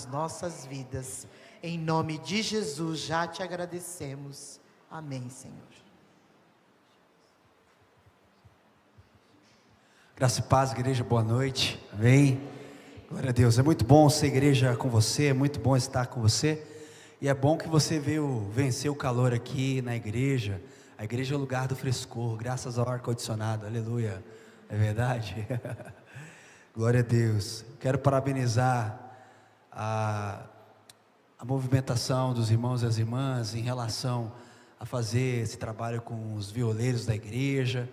nossas vidas. Em nome de Jesus, já te agradecemos. Amém, Senhor. Graça e paz, igreja, boa noite. Amém. Glória a Deus. É muito bom ser igreja com você, é muito bom estar com você. E é bom que você veio vencer o calor aqui na igreja. A igreja é o lugar do frescor, graças ao ar-condicionado. Aleluia. É verdade? Glória a Deus. Quero parabenizar a movimentação dos irmãos e as irmãs em relação a fazer esse trabalho com os violeiros da igreja.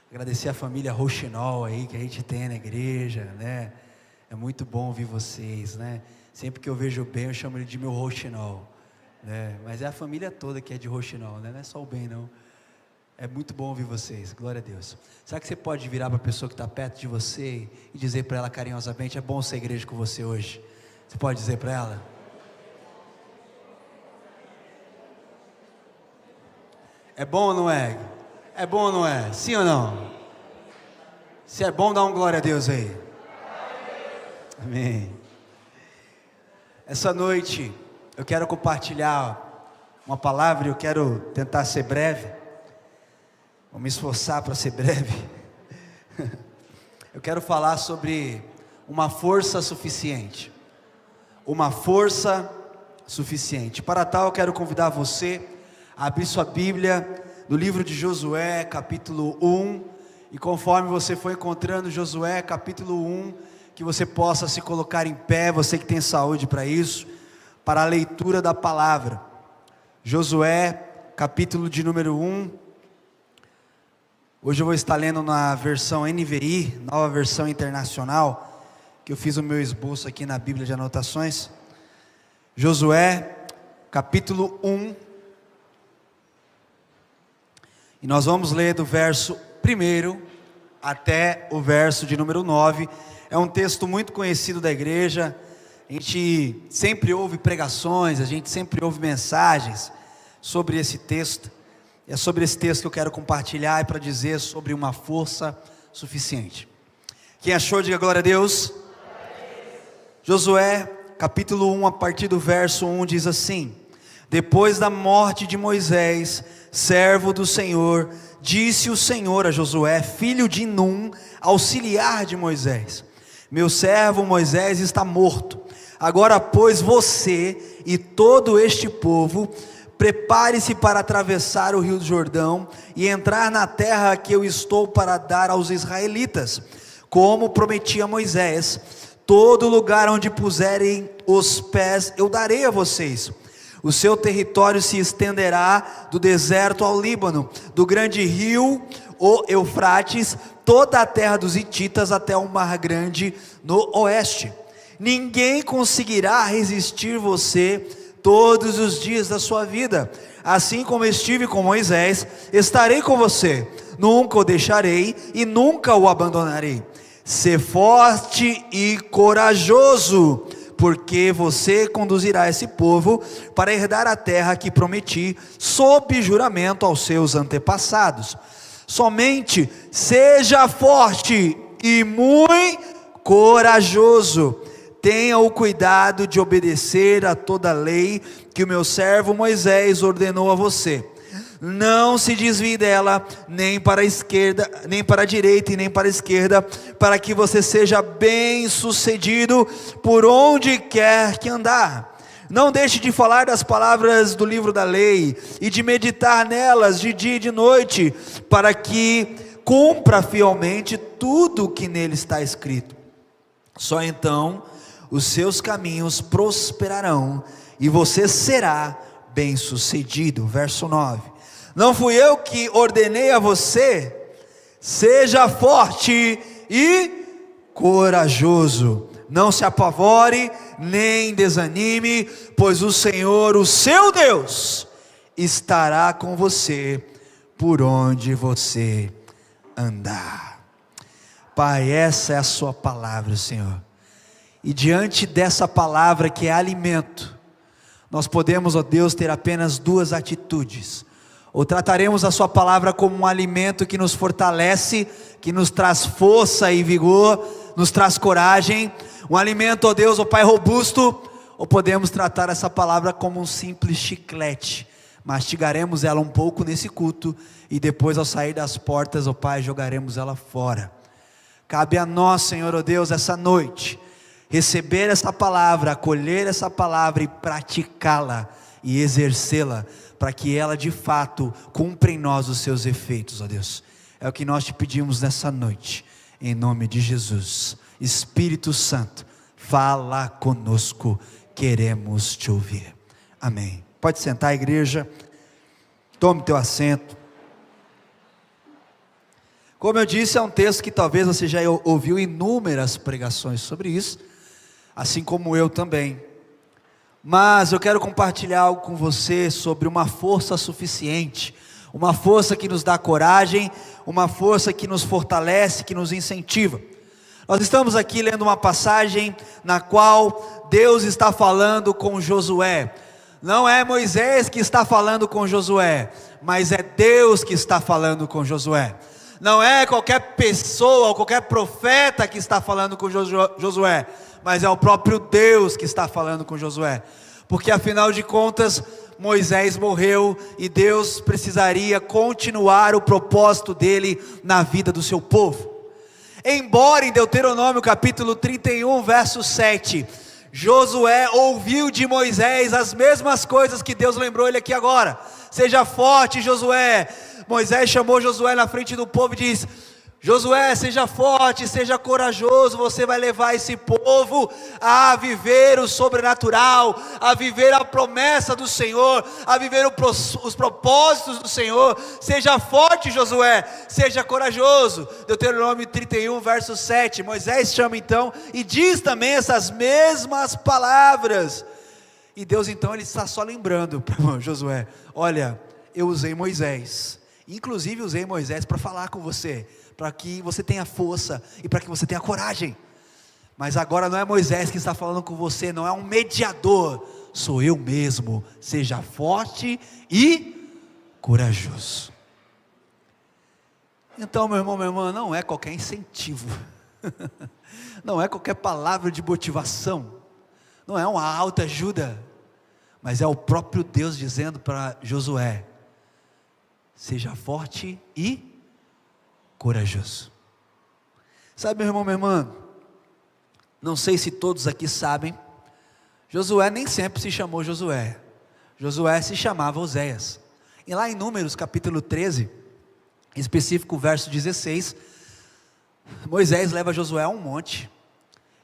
Agradecer a família Rochinol aí que a gente tem na igreja, né? É muito bom ouvir vocês, né? Sempre que eu vejo o Ben, eu chamo ele de meu Rochinol, né? Mas é a família toda que é de Rochinol, né? Não é só o Ben, não. É muito bom ouvir vocês, glória a Deus. Será que você pode virar para a pessoa que está perto de você e dizer para ela carinhosamente: é bom ser igreja com você hoje? Você pode dizer para ela? É bom ou não é? É bom ou não é? Sim ou não? Se é bom, dá um glória a Deus aí. Amém. Essa noite eu quero compartilhar uma palavra e eu quero tentar ser breve. Vou me esforçar para ser breve. Eu quero falar sobre uma força suficiente. Uma força suficiente. Para tal, eu quero convidar você a abrir sua Bíblia no livro de Josué, capítulo 1. E conforme você for encontrando Josué, capítulo 1, que você possa se colocar em pé, você que tem saúde para isso, para a leitura da palavra. Josué, capítulo de número 1. Hoje eu vou estar lendo na versão NVI, nova versão internacional, que eu fiz o meu esboço aqui na Bíblia de anotações. Josué, capítulo 1. E nós vamos ler do verso 1 até o verso de número 9. É um texto muito conhecido da igreja. A gente sempre ouve pregações, a gente sempre ouve mensagens sobre esse texto. É sobre esse texto que eu quero compartilhar e para dizer sobre uma força suficiente. Quem achou, diga glória a Deus. Josué, capítulo 1, a partir do verso 1, diz assim: depois da morte de Moisés, servo do Senhor, disse o Senhor a Josué, filho de Num, auxiliar de Moisés: meu servo Moisés está morto. Agora, pois, você e todo este povo, prepare-se para atravessar o rio Jordão e entrar na terra que eu estou para dar aos israelitas, como prometi a Moisés. Todo lugar onde puserem os pés eu darei a vocês. O seu território se estenderá do deserto ao Líbano, do grande rio, o Eufrates, toda a terra dos hititas até o mar grande no oeste. Ninguém conseguirá resistir você todos os dias da sua vida. Assim como estive com Moisés, estarei com você. Nunca o deixarei e nunca o abandonarei. Sê forte e corajoso, porque você conduzirá esse povo para herdar a terra que prometi sob juramento aos seus antepassados. Somente seja forte e muito corajoso. Tenha o cuidado de obedecer a toda a lei que o meu servo Moisés ordenou a você. Não se desvie dela, nem para a esquerda, nem para a direita e nem para a esquerda, para que você seja bem sucedido por onde quer que andar. Não deixe de falar das palavras do livro da lei e de meditar nelas de dia e de noite, para que cumpra fielmente tudo o que nele está escrito. Só então os seus caminhos prosperarão e você será bem sucedido. Verso 9: não fui eu que ordenei a você? Seja forte e corajoso. Não se apavore, nem desanime, pois o Senhor, o seu Deus, estará com você por onde você andar. Pai, essa é a sua palavra, Senhor. E diante dessa palavra que é alimento, nós podemos, ó Deus, ter apenas duas atitudes. Ou trataremos a sua palavra como um alimento que nos fortalece, que nos traz força e vigor, nos traz coragem, um alimento, ó Deus, ó Pai, robusto, ou podemos tratar essa palavra como um simples chiclete. Mastigaremos ela um pouco nesse culto, e depois ao sair das portas, ó Pai, jogaremos ela fora. Cabe a nós, Senhor, ó Deus, essa noite, receber essa palavra, acolher essa palavra e praticá-la, e exercê-la, para que ela de fato cumpra em nós os seus efeitos, ó Deus. É o que nós te pedimos nessa noite, em nome de Jesus. Espírito Santo, fala conosco, queremos te ouvir. Amém. Pode sentar, igreja, tome teu assento. Como eu disse, é um texto que talvez você já ouviu inúmeras pregações sobre isso, assim como eu também. Mas eu quero compartilhar algo com você sobre uma força suficiente, uma força que nos dá coragem, uma força que nos fortalece, que nos incentiva. Nós estamos aqui lendo uma passagem na qual Deus está falando com Josué. Não é Moisés que está falando com Josué, mas é Deus que está falando com Josué. Não é qualquer pessoa ou qualquer profeta que está falando com Josué, mas é o próprio Deus que está falando com Josué. Porque afinal de contas, Moisés morreu e Deus precisaria continuar o propósito dele na vida do seu povo. Embora em Deuteronômio capítulo 31, verso 7, Josué ouviu de Moisés as mesmas coisas que Deus lembrou ele aqui agora. Seja forte, Josué. Moisés chamou Josué na frente do povo e diz: Josué, seja forte, seja corajoso, você vai levar esse povo a viver o sobrenatural, a viver a promessa do Senhor, a viver os propósitos do Senhor. Seja forte, Josué, seja corajoso. Deuteronômio 31, verso 7, Moisés chama então e diz também essas mesmas palavras. E Deus então, ele está só lembrando para Josué: olha, eu usei Moisés, inclusive usei Moisés para falar com você, para que você tenha força e para que você tenha coragem. Mas agora não é Moisés que está falando com você, não é um mediador, sou eu mesmo. Seja forte e corajoso. Então, meu irmão, minha irmã, não é qualquer incentivo, não é qualquer palavra de motivação, não é uma autoajuda, mas é o próprio Deus dizendo para Josué: seja forte e corajoso. Sabe, meu irmão, minha irmã, não sei se todos aqui sabem, Josué nem sempre se chamou Josué. Josué se chamava Oséias. E lá em Números capítulo 13, em específico o verso 16, Moisés leva Josué a um monte,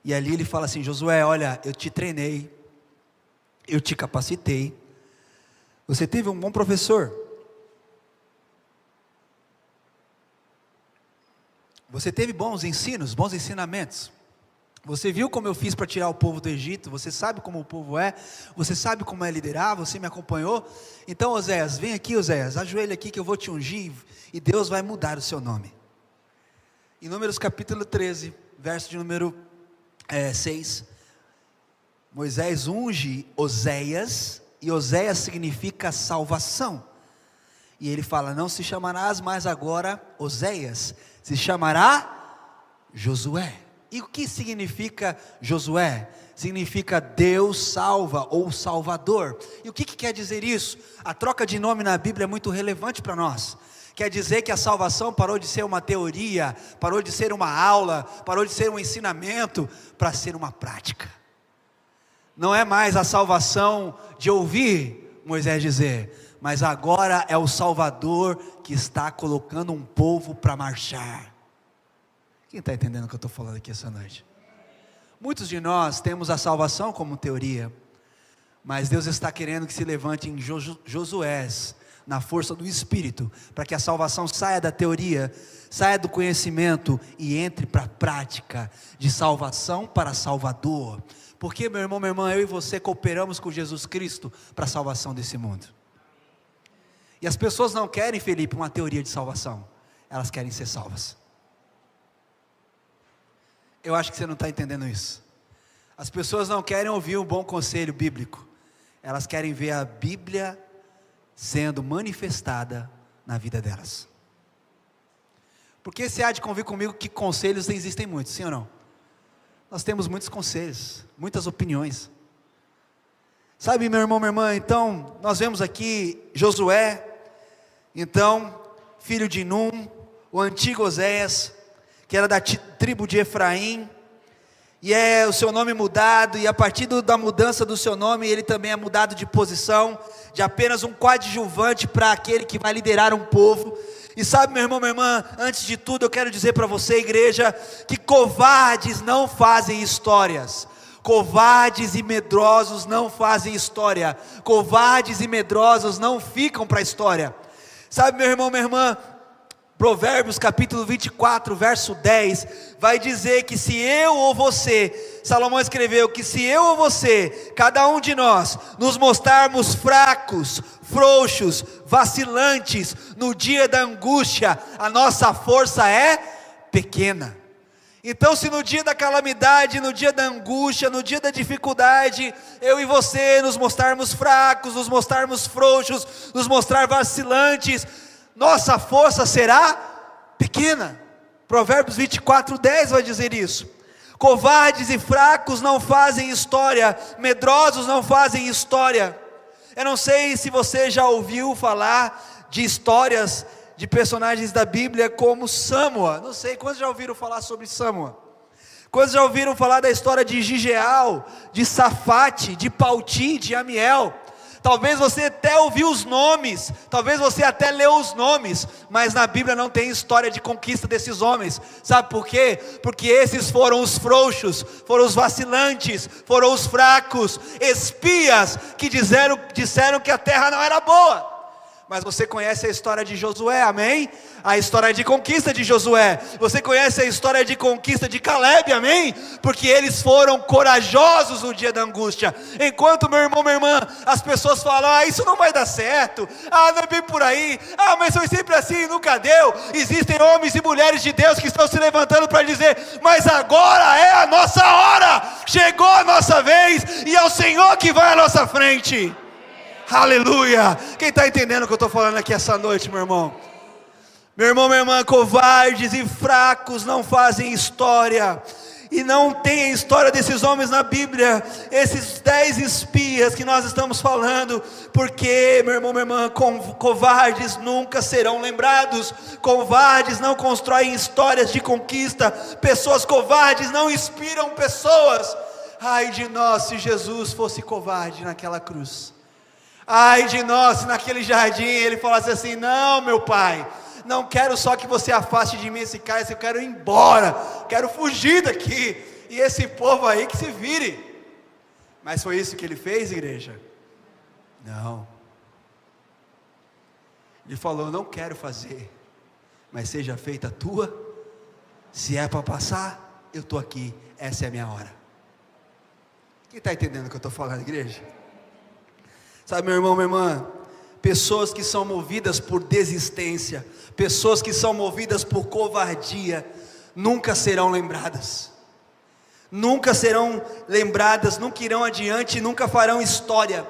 e ali ele fala assim: Josué, olha, eu te treinei, eu te capacitei, você teve um bom professor, você teve bons ensinos, bons ensinamentos, você viu como eu fiz para tirar o povo do Egito, você sabe como o povo é, você sabe como é liderar, você me acompanhou. Então, Oséias, vem aqui, Oséias, ajoelha aqui que eu vou te ungir, e Deus vai mudar o seu nome. Em Números capítulo 13, verso de número 6, Moisés unge Oséias, e Oséias significa salvação, e ele fala: não se chamarás mais agora Oséias, se chamará Josué. E o que significa Josué? Significa Deus salva, ou Salvador. E o que quer dizer isso? A troca de nome na Bíblia é muito relevante para nós. Quer dizer que a salvação parou de ser uma teoria, parou de ser uma aula, parou de ser um ensinamento, para ser uma prática. Não é mais a salvação de ouvir Moisés dizer, mas agora é o Salvador que está colocando um povo para marchar. Quem está entendendo o que eu estou falando aqui essa noite? Muitos de nós temos a salvação como teoria, mas Deus está querendo que se levantem Josués na força do Espírito, para que a salvação saia da teoria, saia do conhecimento e entre para a prática, de salvação para Salvador. Porque, meu irmão, minha irmã, eu e você cooperamos com Jesus Cristo para a salvação desse mundo. E as pessoas não querem, Felipe, uma teoria de salvação, elas querem ser salvas. Eu acho que você não está entendendo isso. As pessoas não querem ouvir um bom conselho bíblico, elas querem ver a Bíblia sendo manifestada na vida delas. Porque você há de convir comigo que conselhos existem muitos, sim ou não? Nós temos muitos conselhos, muitas opiniões, Sabe, meu irmão, minha irmã, então, nós vemos aqui Josué, então, filho de Num, o antigo Oséias, que era da tribo de Efraim, e é o seu nome mudado, e a partir da mudança do seu nome, ele também é mudado de posição, de apenas um coadjuvante para aquele que vai liderar um povo. E sabe, meu irmão, minha irmã, antes de tudo eu quero dizer para você, igreja, que covardes não fazem histórias. Covardes e medrosos não fazem história. Covardes e medrosos não ficam para a história. Sabe, meu irmão, minha irmã, Provérbios capítulo 24, verso 10, vai dizer que se eu ou você, Salomão escreveu que se eu ou você, cada um de nós, nos mostrarmos fracos, frouxos, vacilantes, no dia da angústia, a nossa força é pequena. Então, se no dia da calamidade, no dia da angústia, no dia da dificuldade, eu e você nos mostrarmos fracos, nos mostrarmos frouxos, nos mostrar vacilantes, nossa força será pequena. Provérbios 24, 10 vai dizer isso. Covardes e fracos não fazem história, medrosos não fazem história. Eu não sei se você já ouviu falar de histórias de personagens da Bíblia como Sâmua. Não sei, quantos já ouviram falar sobre Sâmua? Quantos já ouviram falar da história de Gigeal, de Safate, de Palti, de Amiel? Talvez você até ouviu os nomes, talvez você até leu os nomes, mas na Bíblia não tem história de conquista desses homens. Sabe por quê? Porque esses foram os frouxos, foram os vacilantes, foram os fracos, espias que disseram que a terra não era boa. Mas você conhece a história de Josué, amém? A história de conquista de Josué. Você conhece a história de conquista de Caleb, amém? Porque eles foram corajosos no dia da angústia. Enquanto, meu irmão, minha irmã, as pessoas falam, isso não vai dar certo, não é bem por aí, mas foi sempre assim, nunca deu. Existem homens e mulheres de Deus que estão se levantando para dizer, mas agora é a nossa hora, chegou a nossa vez, e é o Senhor que vai à nossa frente. Aleluia. Quem está entendendo o que eu estou falando aqui essa noite, meu irmão? Meu irmão, minha irmã, covardes e fracos não fazem história. E não tem a história desses homens na Bíblia, esses 10 espias que nós estamos falando, porque, meu irmão, minha irmã, covardes nunca serão lembrados, covardes não constroem histórias de conquista, pessoas covardes não inspiram pessoas. Ai de nós se Jesus fosse covarde naquela cruz. Ai de nós se naquele jardim ele falasse assim, não, meu pai, não quero só que você afaste de mim esse cálice, eu quero ir embora, quero fugir daqui, e esse povo aí que se vire. Mas foi isso que ele fez, igreja? Não. Ele falou, não quero fazer, mas seja feita a tua, se é para passar, eu estou aqui, essa é a minha hora. Quem está entendendo o que eu estou falando, igreja? Sabe, meu irmão, minha irmã, pessoas que são movidas por desistência, pessoas que são movidas por covardia, nunca serão lembradas, nunca irão adiante, nunca farão história.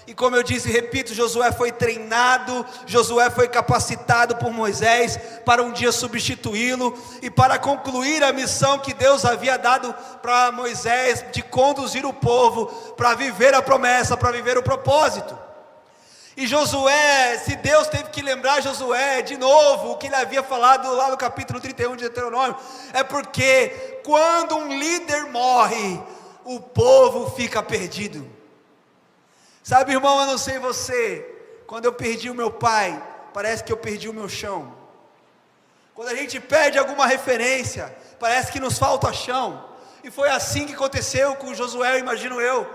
E como eu disse, repito, Josué foi treinado, Josué foi capacitado por Moisés para um dia substituí-lo e para concluir a missão que Deus havia dado para Moisés de conduzir o povo para viver a promessa, para viver o propósito. E Josué, se Deus teve que lembrar Josué de novo o que ele havia falado lá no capítulo 31 de Deuteronômio, é porque quando um líder morre, o povo fica perdido. Sabe, irmão, eu não sei você, quando eu perdi o meu pai, parece que eu perdi o meu chão. Quando a gente perde alguma referência, parece que nos falta chão. E foi assim que aconteceu com Josué, imagino eu.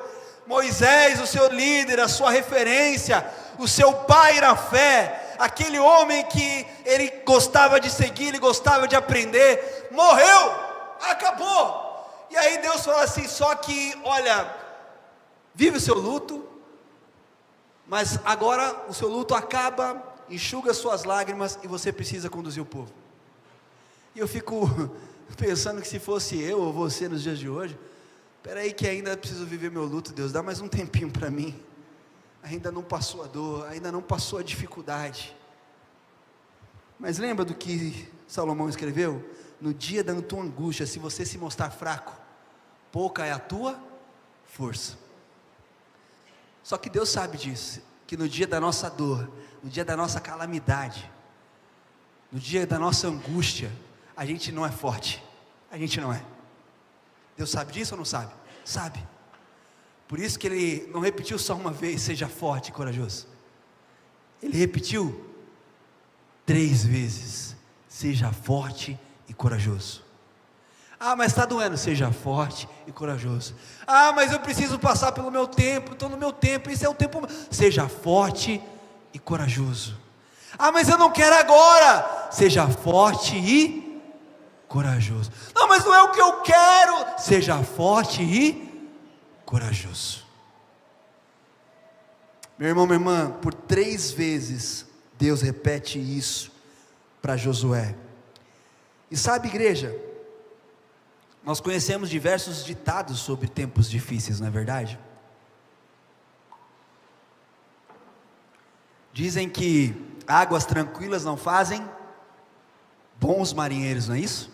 Moisés, o seu líder, a sua referência, o seu pai na fé, aquele homem que ele gostava de seguir, ele gostava de aprender, morreu, acabou. E aí Deus fala assim, só que, olha, vive o seu luto, mas agora o seu luto acaba, enxuga suas lágrimas e você precisa conduzir o povo. E eu fico pensando que se fosse eu ou você nos dias de hoje, espera aí que ainda preciso viver meu luto, Deus, dá mais um tempinho para mim, ainda não passou a dor, ainda não passou a dificuldade. Mas lembra do que Salomão escreveu? No dia da tua angústia, se você se mostrar fraco, pouca é a tua força. Só que Deus sabe disso, que no dia da nossa dor, no dia da nossa calamidade, no dia da nossa angústia, a gente não é forte, a gente não é. Deus sabe disso ou não sabe? Sabe. Por isso que Ele não repetiu só uma vez, seja forte e corajoso. Ele repetiu 3 vezes, seja forte e corajoso. Ah, mas está doendo, seja forte e corajoso. Ah, mas eu preciso passar pelo meu tempo, estou no meu tempo, esse é o tempo. Seja forte e corajoso. Ah, mas eu não quero agora. Seja forte e corajoso. Não, mas não é o que eu quero. Seja forte e corajoso. Meu irmão, minha irmã, por 3 vezes Deus repete isso para Josué. E sabe, igreja, nós conhecemos diversos ditados sobre tempos difíceis, não é verdade? Dizem que águas tranquilas não fazem bons marinheiros, não é isso?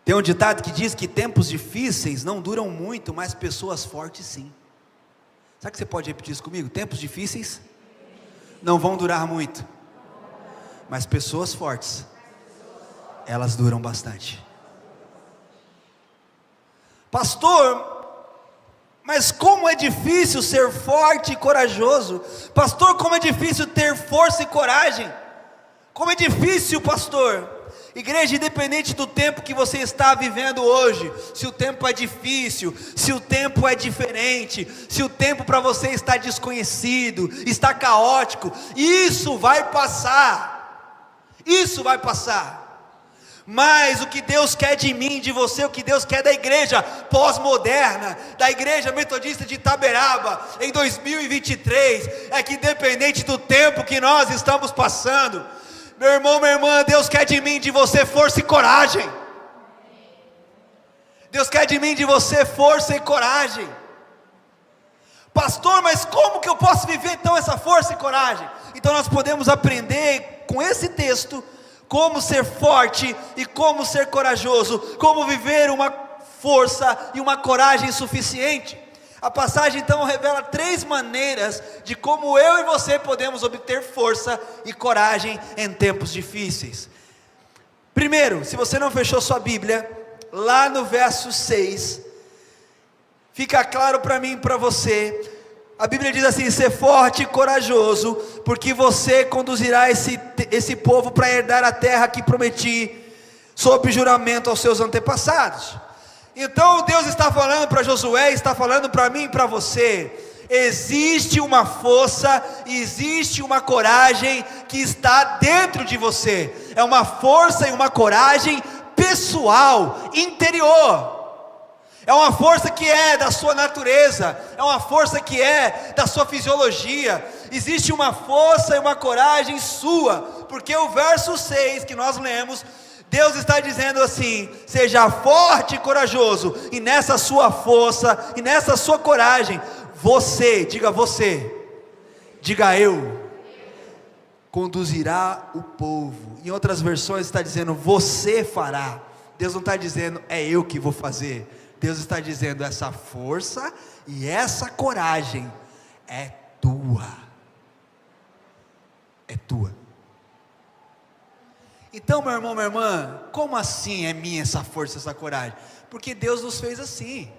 Tem um ditado que diz que tempos difíceis não duram muito, mas pessoas fortes sim. Será que você pode repetir isso comigo? Tempos difíceis não vão durar muito, mas pessoas fortes, elas duram bastante. Pastor, mas como é difícil ser forte e corajoso. Pastor, como é difícil ter força e coragem. Como é difícil, pastor. Igreja, independente do tempo que você está vivendo hoje, se o tempo é difícil, se o tempo é diferente, se o tempo para você está desconhecido, está caótico, isso vai passar. Isso vai passar. Mas o que Deus quer de mim, de você, o que Deus quer da igreja pós-moderna, da igreja metodista de Itaberaba, em 2023, é que independente do tempo que nós estamos passando, meu irmão, minha irmã, Deus quer de mim, de você, força e coragem. Deus quer de mim, de você, força e coragem. Pastor, mas como que eu posso viver então essa força e coragem? Então nós podemos aprender com esse texto, como ser forte e como ser corajoso, como viver uma força e uma coragem suficiente. A passagem então revela 3 maneiras de como eu e você podemos obter força e coragem em tempos difíceis. Primeiro, se você não fechou sua Bíblia, lá no verso 6, fica claro para mim e para você. A Bíblia diz assim: ser forte e corajoso, porque você conduzirá esse povo para herdar a terra que prometi, sob juramento aos seus antepassados. Então Deus está falando para Josué, está falando para mim e para você: existe uma força, existe uma coragem que está dentro de você. É uma força e uma coragem pessoal, interior. É uma força que é da sua natureza, é uma força que é da sua fisiologia. Existe uma força e uma coragem sua, porque o verso 6 que nós lemos, Deus está dizendo assim: seja forte e corajoso, e nessa sua força, e nessa sua coragem, você, diga eu, conduzirá o povo. Em outras versões está dizendo, você fará. Deus não está dizendo, é eu que vou fazer. Deus está dizendo, essa força e essa coragem é tua. É tua. Então, meu irmão, minha irmã, como assim é minha essa força, essa coragem? Porque Deus nos fez assim.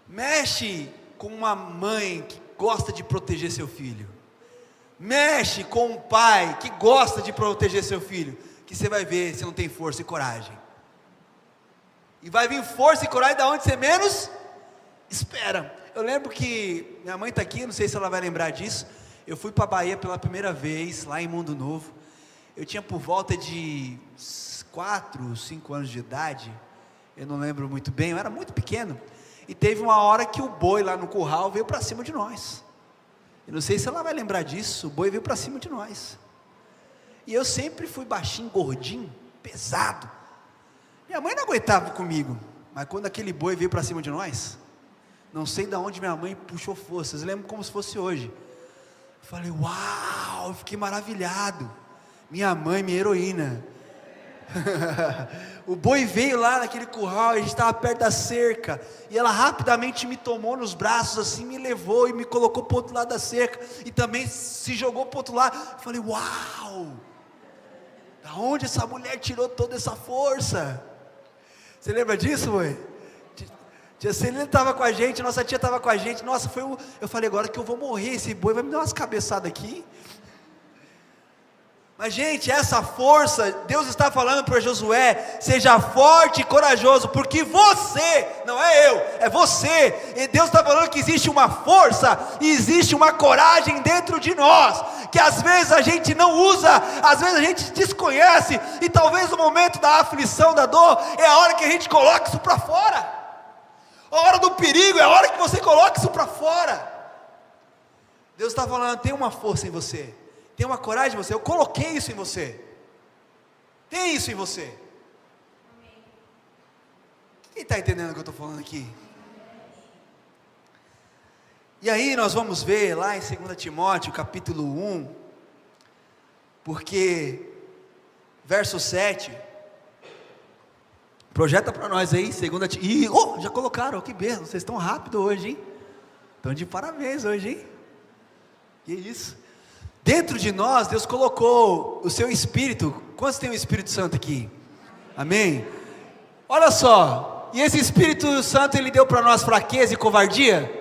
Mexe com uma mãe que gosta de proteger seu filho. Mexe com um pai que gosta de proteger seu filho, que você vai ver se não tem força e coragem. E vai vir força e coragem da onde você menos espera. Eu lembro que minha mãe está aqui, não sei se ela vai lembrar disso. Eu fui para a Bahia pela primeira vez, lá em Mundo Novo. Eu tinha por volta de 4, 5 anos de idade. Eu não lembro muito bem, eu era muito pequeno. E teve uma hora que o boi lá no curral veio para cima de nós. Eu não sei se ela vai lembrar disso. O boi veio para cima de nós. E eu sempre fui baixinho, gordinho, pesado. Minha mãe não aguentava comigo, mas quando aquele boi veio para cima de nós, não sei de onde minha mãe puxou forças, eu lembro como se fosse hoje. Eu falei, uau, eu fiquei maravilhado. Minha mãe, minha heroína. O boi veio lá naquele curral, a gente estava perto da cerca, e ela rapidamente me tomou nos braços, assim, me levou e me colocou para o outro lado da cerca, e também se jogou para o outro lado. Eu falei, uau, da onde essa mulher tirou toda essa força? Você lembra disso, mãe? Tia Celina estava com a gente, nossa tia estava com a gente, nossa, eu falei, agora que eu vou morrer, esse boi vai me dar umas cabeçadas aqui. Mas gente, essa força, Deus está falando para Josué, seja forte e corajoso, porque você, não é eu, é você, e Deus está falando que existe uma força, e existe uma coragem dentro de nós, que às vezes a gente não usa, às vezes a gente desconhece, e talvez no momento da aflição, da dor, é a hora que a gente coloca isso para fora, a hora do perigo, é a hora que você coloca isso para fora. Deus está falando, tem uma força em você, tem uma coragem em você, eu coloquei isso em você, tem isso em você. Quem está entendendo o que eu estou falando aqui? E aí nós vamos ver lá em 2 Timóteo capítulo 1, porque verso 7, projeta para nós aí, 2 Timóteo, já colocaram, que bem, vocês estão rápido hoje, hein? Estão de parabéns hoje, hein? Que isso? Dentro de nós, Deus colocou o seu Espírito. Quantos tem o Espírito Santo aqui? Amém? Olha só, e esse Espírito Santo, Ele deu para nós fraqueza e covardia?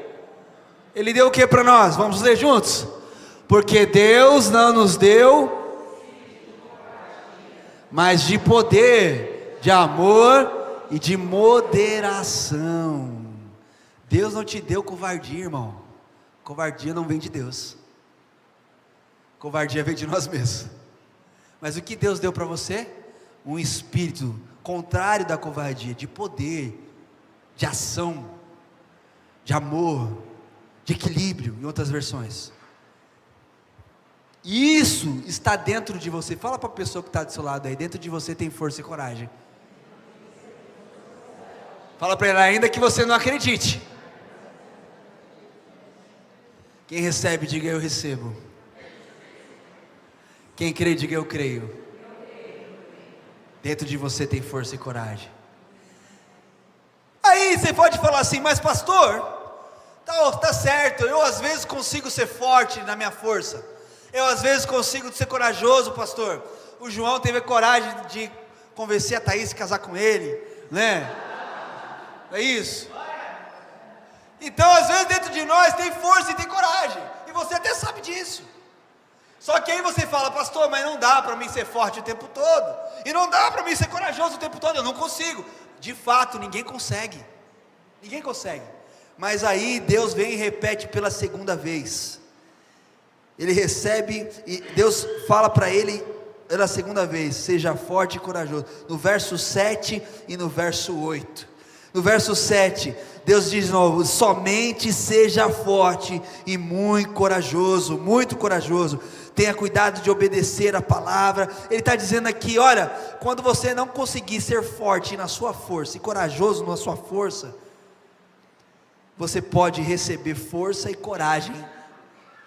Ele deu o que para nós? Vamos ler juntos? Porque Deus não nos deu, mas de poder, de amor e de moderação. Deus não te deu covardia, irmão. Covardia não vem de Deus. Covardia vem de nós mesmos. Mas o que Deus deu para você? Um espírito contrário da covardia, de poder, de ação, de amor, de equilíbrio, em outras versões. E isso está dentro de você. Fala para a pessoa que está do seu lado aí, dentro de você tem força e coragem. Fala para ela, ainda que você não acredite. Quem recebe, diga eu recebo. Quem crê, diga eu creio. Dentro de você tem força e coragem. Aí você pode falar assim, mas pastor, tá certo, eu às vezes consigo ser forte na minha força, eu às vezes consigo ser corajoso, pastor. O João teve a coragem de convencer a Thaís a casar com ele, né? É isso? Então às vezes dentro de nós tem força e tem coragem, e você até sabe disso. Só que aí você fala, pastor, mas não dá para mim ser forte o tempo todo, e não dá para mim ser corajoso o tempo todo, eu não consigo. De fato, ninguém consegue, mas aí Deus vem e repete pela segunda vez, ele recebe, e Deus fala para ele pela segunda vez, seja forte e corajoso, no verso 7 e no verso 8, no verso 7, Deus diz de novo, somente seja forte e muito corajoso, tenha cuidado de obedecer a palavra. Ele está dizendo aqui, olha, quando você não conseguir ser forte na sua força, e corajoso na sua força, você pode receber força e coragem,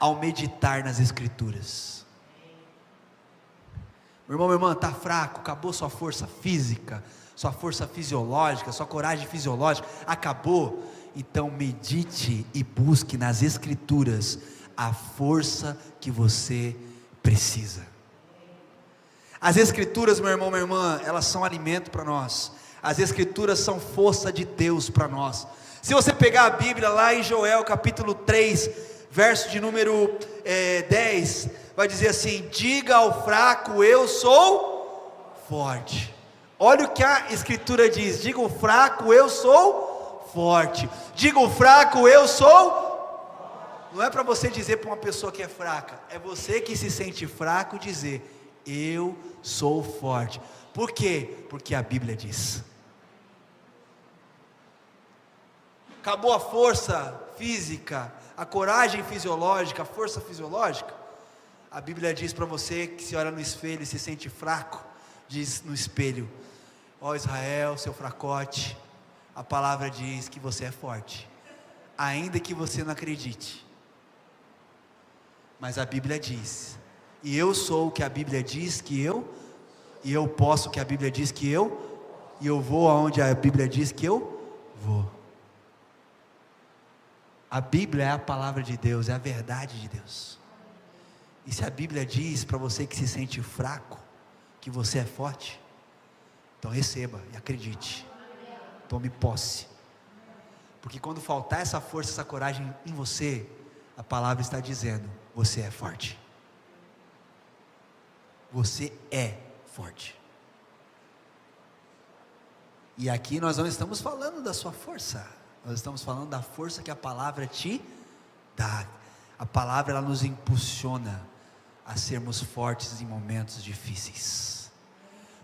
ao meditar nas escrituras. Meu irmão, minha irmã, está fraco, acabou sua força física, sua força fisiológica, sua coragem fisiológica, acabou, então medite e busque nas escrituras, a força que você precisa. As escrituras, meu irmão, minha irmã, elas são alimento para nós, as escrituras são força de Deus para nós. Se você pegar a Bíblia lá em Joel capítulo 3, verso de número 10, vai dizer assim, diga ao fraco, eu sou forte. Olha o que a escritura diz, diga ao fraco, eu sou forte, diga ao fraco, eu sou. Não é para você dizer para uma pessoa que é fraca, é você que se sente fraco dizer, eu sou forte. Por quê? Porque a Bíblia diz. Acabou a força física, a coragem fisiológica, a força fisiológica. A Bíblia diz para você que se olha no espelho e se sente fraco, diz no espelho, ó Israel, seu fracote, a palavra diz que você é forte, ainda que você não acredite. Mas a Bíblia diz, e eu sou o que a Bíblia diz que eu. E eu posso o que a Bíblia diz que e eu vou aonde a Bíblia diz que eu vou. A Bíblia é a palavra de Deus, é a verdade de Deus. E se a Bíblia diz para você que se sente fraco, que você é forte, então receba e acredite, tome posse, porque quando faltar essa força, essa coragem em você, a palavra está dizendo, você é forte, você é forte. E aqui nós não estamos falando da sua força, nós estamos falando da força que a palavra te dá. A palavra, ela nos impulsiona a sermos fortes em momentos difíceis.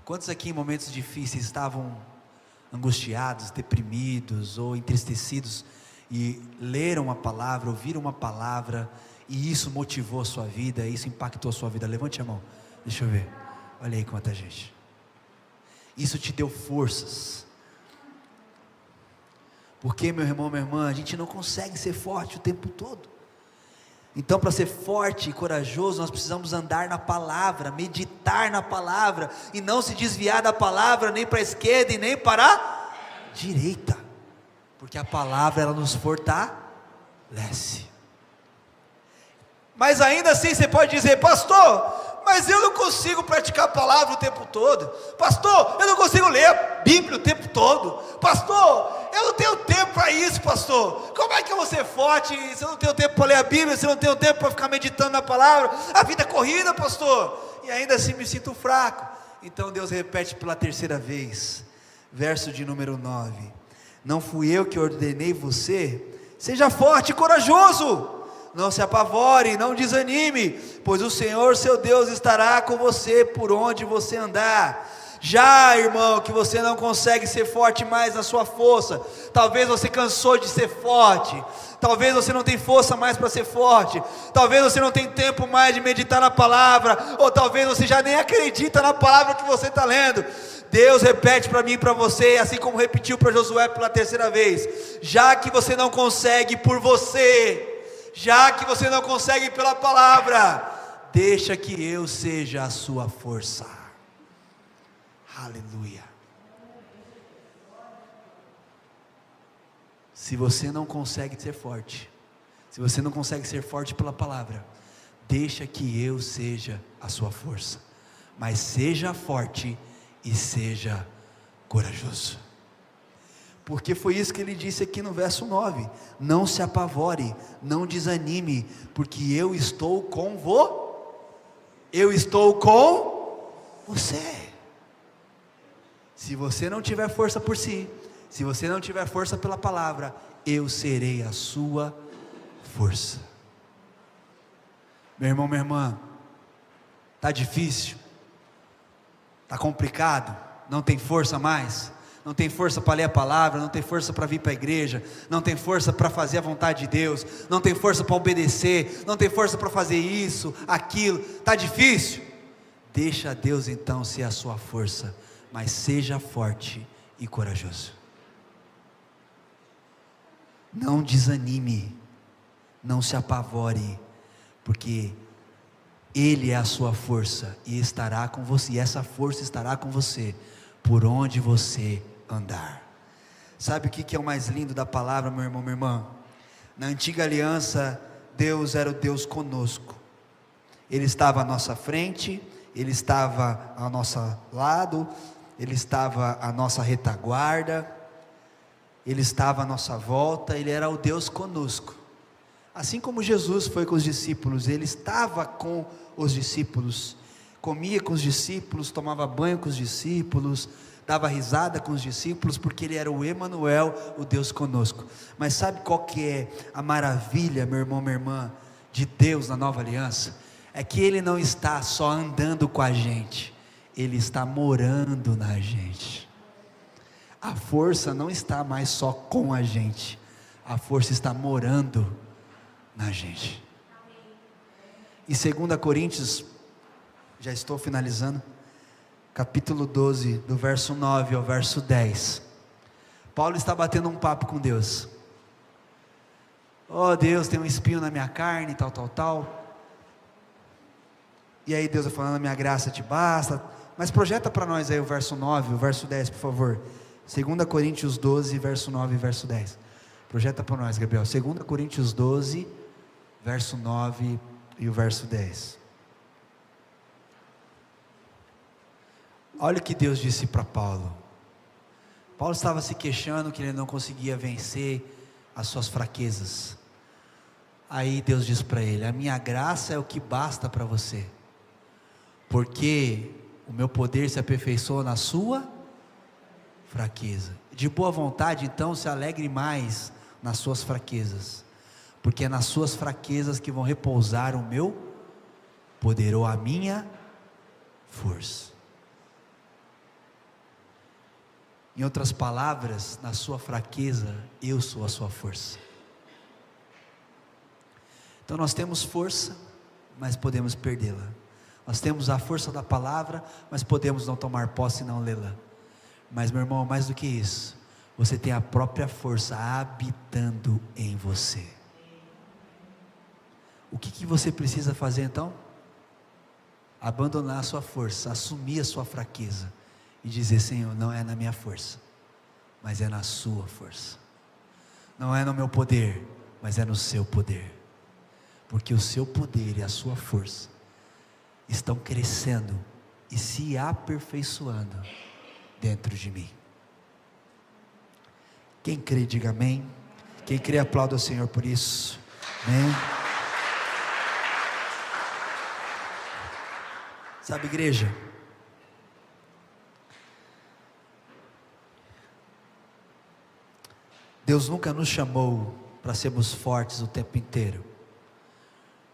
Quantos aqui em momentos difíceis estavam angustiados, deprimidos ou entristecidos e leram a palavra, ouviram uma palavra e isso motivou a sua vida, isso impactou a sua vida? Levante a mão, deixa eu ver, olha aí quanta gente. Isso te deu forças. Porque, meu irmão, minha irmã, a gente não consegue ser forte o tempo todo. Então, para ser forte e corajoso, nós precisamos andar na palavra, meditar na palavra, e não se desviar da palavra, nem para a esquerda e nem para a direita, porque a palavra, ela nos fortalece. Mas ainda assim você pode dizer, pastor, mas eu não consigo praticar a palavra o tempo todo. Pastor, eu não consigo ler a Bíblia o tempo todo. Pastor, eu não tenho tempo para isso, pastor. Como é que eu vou ser forte se eu não tenho tempo para ler a Bíblia, se eu não tenho tempo para ficar meditando na palavra? A vida é corrida, pastor. E ainda assim me sinto fraco. Então Deus repete pela terceira vez, verso de número 9. Não fui eu que ordenei você? Seja forte e corajoso. Não se apavore, não desanime, pois o Senhor seu Deus estará com você por onde você andar. Já, irmão, que você não consegue ser forte mais na sua força, talvez você cansou de ser forte, talvez você não tem força mais para ser forte, talvez você não tem tempo mais de meditar na palavra, ou talvez você já nem acredita na palavra que você está lendo. Deus repete para mim e para você, assim como repetiu para Josué pela terceira vez, já que você não consegue por você, já que você não consegue pela palavra, deixa que eu seja a sua força. Aleluia. Se você não consegue ser forte, se você não consegue ser forte pela palavra, deixa que eu seja a sua força, mas seja forte e seja corajoso. Porque foi isso que ele disse aqui no verso 9, não se apavore, não desanime, porque eu estou com você. Se você não tiver força por si, se você não tiver força pela palavra, eu serei a sua força. Meu irmão, minha irmã, está difícil? Está complicado? Não tem força mais? Não tem força para ler a palavra, não tem força para vir para a igreja, não tem força para fazer a vontade de Deus, não tem força para obedecer, não tem força para fazer isso, aquilo, está difícil? Deixa Deus então ser a sua força, mas seja forte e corajoso. Não desanime, não se apavore, porque Ele é a sua força e estará com você, e essa força estará com você por onde você andar. Sabe o que é o mais lindo da palavra, meu irmão, minha irmã? Na antiga aliança, Deus era o Deus conosco. Ele estava à nossa frente, Ele estava ao nosso lado, Ele estava à nossa retaguarda, Ele estava à nossa volta, Ele era o Deus conosco. Assim como Jesus foi com os discípulos, Ele estava com os discípulos, comia com os discípulos, tomava banho com os discípulos, dava risada com os discípulos, porque Ele era o Emanuel, o Deus conosco. Mas sabe qual que é a maravilha, meu irmão, minha irmã, de Deus na nova aliança? É que Ele não está só andando com a gente, Ele está morando na gente. A força não está mais só com a gente, a força está morando na gente. E 2 Coríntios, já estou finalizando, capítulo 12, do verso 9 ao verso 10, Paulo está batendo um papo com Deus. Oh Deus, tem um espinho na minha carne, tal. E aí Deus vai falando, a minha graça te basta, Mas projeta para nós aí o verso 9, o verso 10, por favor. 2 Coríntios 12, verso 9 e verso 10. Projeta para nós, Gabriel. 2 Coríntios 12, verso 9 e o verso 10. Olha o que Deus disse para Paulo. Paulo estava se queixando que ele não conseguia vencer as suas fraquezas. Aí Deus diz para ele: a minha graça é o que basta para você, porque o meu poder se aperfeiçoa na sua fraqueza. De boa vontade, então, se alegre mais nas suas fraquezas, porque é nas suas fraquezas que vão repousar o meu poder, ou a minha força. Em outras palavras, na sua fraqueza, eu sou a sua força. Então nós temos força, mas podemos perdê-la. Nós temos a força da palavra, mas podemos não tomar posse e não lê-la. Mas, meu irmão, mais do que isso, você tem a própria força habitando em você. O que você precisa fazer então? Abandonar a sua força, assumir a sua fraqueza e dizer: Senhor, não é na minha força, mas é na sua força. Não é no meu poder, mas é no seu poder. Porque o seu poder e a sua força estão crescendo e se aperfeiçoando dentro de mim. Quem crê, diga amém. Quem crê, aplauda o Senhor por isso. Amém. Sabe, igreja, Deus nunca nos chamou para sermos fortes o tempo inteiro,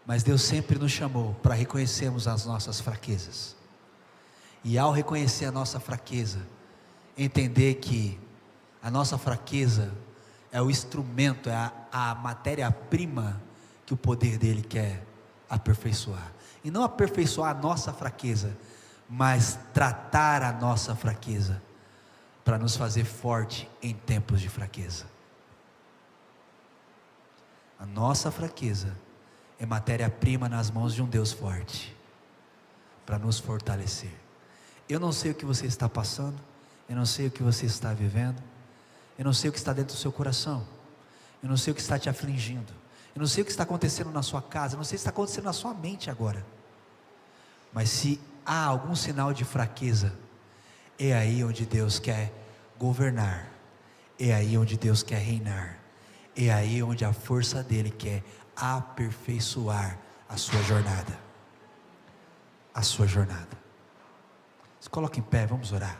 mas Deus sempre nos chamou para reconhecermos as nossas fraquezas, e ao reconhecer a nossa fraqueza, entender que a nossa fraqueza é o instrumento, é a matéria-prima que o poder dele quer aperfeiçoar, e não aperfeiçoar a nossa fraqueza, mas tratar a nossa fraqueza, para nos fazer forte em tempos de fraqueza. A nossa fraqueza é matéria-prima nas mãos de um Deus forte, para nos fortalecer. Eu não sei o que você está passando, eu não sei o que você está vivendo, eu não sei o que está dentro do seu coração, eu não sei o que está te afligindo, eu não sei o que está acontecendo na sua casa, eu não sei o que está acontecendo na sua mente agora, mas se há algum sinal de fraqueza, é aí onde Deus quer governar, é aí onde Deus quer reinar, é aí onde a força dele quer aperfeiçoar a sua jornada. A sua jornada. Se coloque em pé, vamos orar.